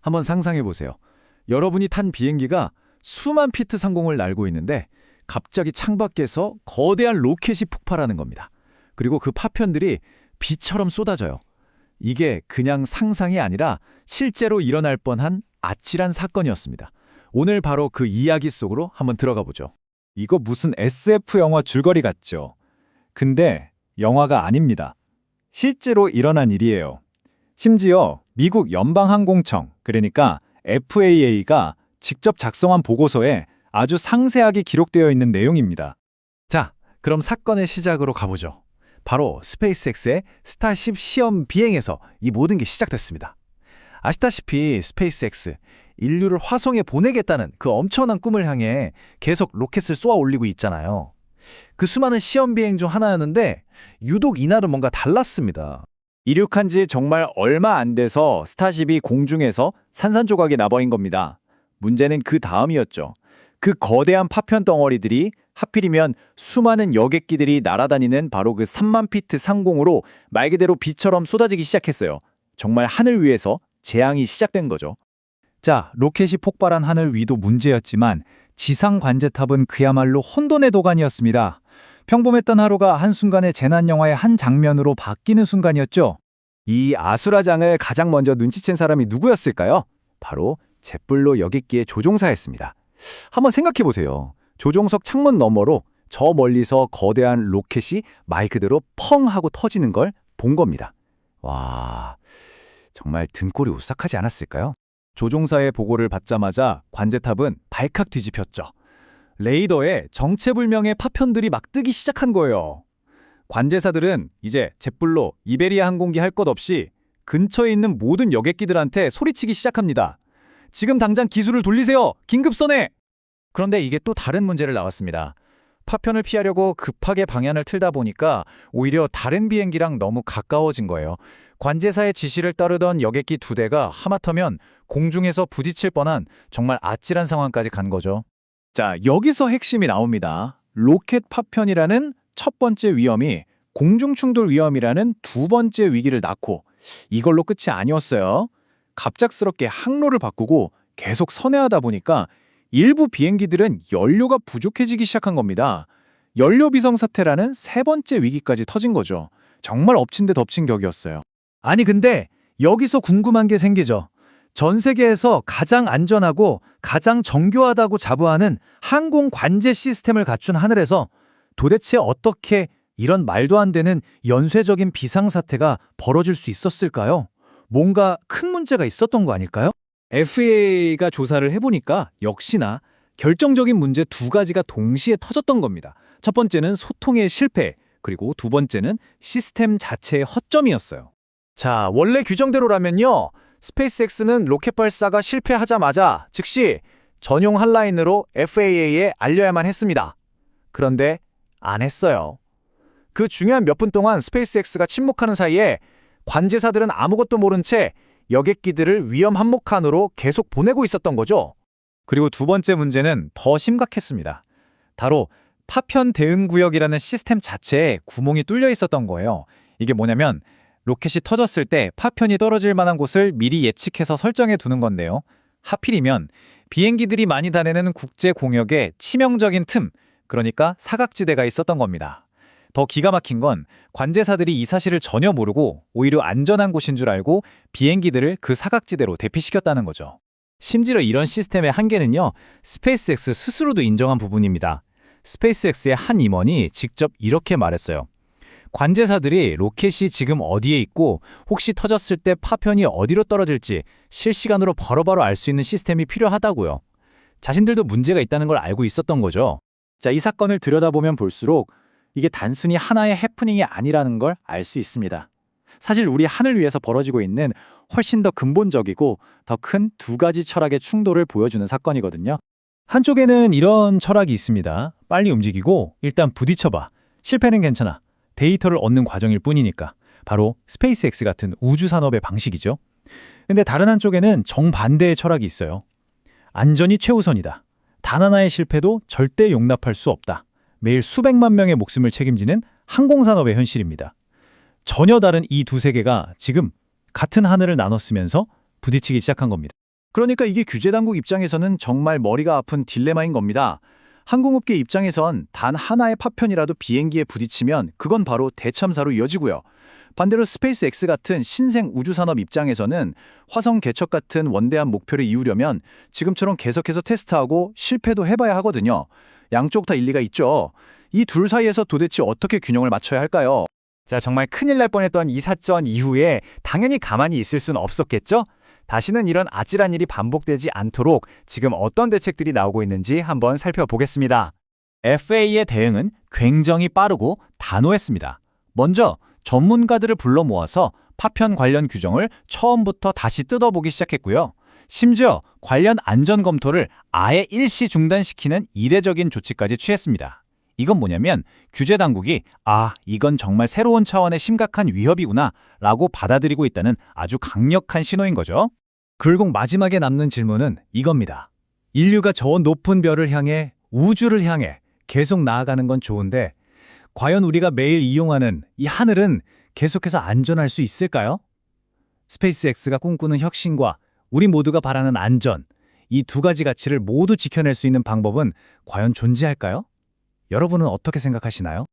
한번 상상해 보세요. 여러분이 탄 비행기가 수만 피트 상공을 날고 있는데 갑자기 창밖에서 거대한 로켓이 폭발하는 겁니다. 그리고 그 파편들이 비처럼 쏟아져요. 이게 그냥 상상이 아니라 실제로 일어날 뻔한 아찔한 사건이었습니다. 오늘 바로 그 이야기 속으로 한번 들어가 보죠. 이거 무슨 SF 영화 줄거리 같죠? 근데 영화가 아닙니다. 실제로 일어난 일이에요. 심지어 미국 연방항공청, 그러니까 FAA가 직접 작성한 보고서에 아주 상세하게 기록되어 있는 내용입니다. 자, 그럼 사건의 시작으로 가보죠. 바로 스페이스X의 스타쉽 시험 비행에서 이 모든 게 시작됐습니다. 아시다시피 스페이스X, 인류를 화성에 보내겠다는 그 엄청난 꿈을 향해 계속 로켓을 쏘아 올리고 있잖아요. 그 수많은 시험 비행 중 하나였는데 유독 이날은 뭔가 달랐습니다. 이륙한 지 정말 얼마 안 돼서 스타쉽이 공중에서 산산조각이 나버린 겁니다. 문제는 그 다음이었죠. 그 거대한 파편 덩어리들이 하필이면 수많은 여객기들이 날아다니는 바로 그 3만 피트 상공으로 말 그대로 비처럼 쏟아지기 시작했어요. 정말 하늘 위에서 재앙이 시작된 거죠. 자, 로켓이 폭발한 하늘 위도 문제였지만 지상 관제탑은 그야말로 혼돈의 도가니였습니다. 평범했던 하루가 한순간에 재난 영화의 한 장면으로 바뀌는 순간이었죠. 이 아수라장을 가장 먼저 눈치챈 사람이 누구였을까요? 바로 제플로 여객기의 조종사였습니다. 한번 생각해 보세요. 조종석 창문 너머로 저 멀리서 거대한 로켓이 말 그대로 펑 하고 터지는 걸 본 겁니다. 와, 정말 등골이 오싹하지 않았을까요? 조종사의 보고를 받자마자 관제탑은 발칵 뒤집혔죠. 레이더에 정체불명의 파편들이 막 뜨기 시작한 거예요. 관제사들은 이제 젯블로, 이베리아 항공기 할 것 없이 근처에 있는 모든 여객기들한테 소리치기 시작합니다. 지금 당장 기술을 돌리세요! 긴급선회! 그런데 이게 또 다른 문제를 나왔습니다. 파편을 피하려고 급하게 방향을 틀다 보니까 오히려 다른 비행기랑 너무 가까워진 거예요. 관제사의 지시를 따르던 여객기 2대가 하마터면 공중에서 부딪힐 뻔한 정말 아찔한 상황까지 간 거죠. 자, 여기서 핵심이 나옵니다. 로켓 파편이라는 첫 번째 위험이 공중충돌 위험이라는 두 번째 위기를 낳고 이걸로 끝이 아니었어요. 갑작스럽게 항로를 바꾸고 계속 선회하다 보니까 일부 비행기들은 연료가 부족해지기 시작한 겁니다. 연료 비상 사태라는 세 번째 위기까지 터진 거죠. 정말 엎친 데 덮친 격이었어요. 아니 근데 여기서 궁금한 게 생기죠. 전 세계에서 가장 안전하고 가장 정교하다고 자부하는 항공 관제 시스템을 갖춘 하늘에서 도대체 어떻게 이런 말도 안 되는 연쇄적인 비상사태가 벌어질 수 있었을까요? 뭔가 큰 문제가 있었던 거 아닐까요? FAA가 조사를 해보니까 역시나 결정적인 문제 두 가지가 동시에 터졌던 겁니다. 첫 번째는 소통의 실패, 그리고 두 번째는 시스템 자체의 허점이었어요. 자, 원래 규정대로라면요. 스페이스X는 로켓 발사가 실패하자마자 즉시 전용 핫라인으로 FAA에 알려야만 했습니다. 그런데 안 했어요. 그 중요한 몇 분 동안 스페이스X가 침묵하는 사이에 관제사들은 아무것도 모른 채 여객기들을 위험 한목칸으로 계속 보내고 있었던 거죠. 그리고 두 번째 문제는 더 심각했습니다. 바로 파편 대응 구역이라는 시스템 자체에 구멍이 뚫려 있었던 거예요. 이게 뭐냐면 로켓이 터졌을 때 파편이 떨어질 만한 곳을 미리 예측해서 설정해 두는 건데요. 하필이면 비행기들이 많이 다니는 국제 공역에 치명적인 틈, 그러니까 사각지대가 있었던 겁니다. 더 기가 막힌 건 관제사들이 이 사실을 전혀 모르고 오히려 안전한 곳인 줄 알고 비행기들을 그 사각지대로 대피시켰다는 거죠. 심지어 이런 시스템의 한계는요, 스페이스X 스스로도 인정한 부분입니다. 스페이스X의 한 임원이 직접 이렇게 말했어요. 관제사들이 로켓이 지금 어디에 있고 혹시 터졌을 때 파편이 어디로 떨어질지 실시간으로 바로바로 알 수 있는 시스템이 필요하다고요. 자신들도 문제가 있다는 걸 알고 있었던 거죠. 자, 이 사건을 들여다보면 볼수록 이게 단순히 하나의 해프닝이 아니라는 걸 알 수 있습니다. 사실 우리 하늘 위에서 벌어지고 있는 훨씬 더 근본적이고 더 큰 두 가지 철학의 충돌을 보여주는 사건이거든요. 한쪽에는 이런 철학이 있습니다. 빨리 움직이고 일단 부딪혀봐. 실패는 괜찮아. 데이터를 얻는 과정일 뿐이니까. 바로 스페이스X 같은 우주 산업의 방식이죠. 근데 다른 한쪽에는 정반대의 철학이 있어요. 안전이 최우선이다. 단 하나의 실패도 절대 용납할 수 없다. 매일 수백만 명의 목숨을 책임지는 항공산업의 현실입니다. 전혀 다른 이 두 세계가 지금 같은 하늘을 나눴으면서 부딪히기 시작한 겁니다. 그러니까 이게 규제 당국 입장에서는 정말 머리가 아픈 딜레마인 겁니다. 항공업계 입장에선 단 하나의 파편이라도 비행기에 부딪히면 그건 바로 대참사로 이어지고요. 반대로 스페이스X 같은 신생 우주산업 입장에서는 화성 개척 같은 원대한 목표를 이루려면 지금처럼 계속해서 테스트하고 실패도 해봐야 하거든요. 양쪽 다 일리가 있죠. 이 둘 사이에서 도대체 어떻게 균형을 맞춰야 할까요? 자, 정말 큰일 날 뻔했던 이 사건 이후에 당연히 가만히 있을 수는 없었겠죠? 다시는 이런 아찔한 일이 반복되지 않도록 지금 어떤 대책들이 나오고 있는지 한번 살펴보겠습니다. FA의 대응은 굉장히 빠르고 단호했습니다. 먼저 전문가들을 불러 모아서 파편 관련 규정을 처음부터 다시 뜯어보기 시작했고요. 심지어 관련 안전 검토를 아예 일시 중단시키는 이례적인 조치까지 취했습니다. 이건 뭐냐면 규제 당국이 이건 정말 새로운 차원의 심각한 위협이구나 라고 받아들이고 있다는 아주 강력한 신호인 거죠. 결국 마지막에 남는 질문은 이겁니다. 인류가 저 높은 별을 향해, 우주를 향해 계속 나아가는 건 좋은데 과연 우리가 매일 이용하는 이 하늘은 계속해서 안전할 수 있을까요? 스페이스X가 꿈꾸는 혁신과 우리 모두가 바라는 안전, 이 두 가지 가치를 모두 지켜낼 수 있는 방법은 과연 존재할까요? 여러분은 어떻게 생각하시나요?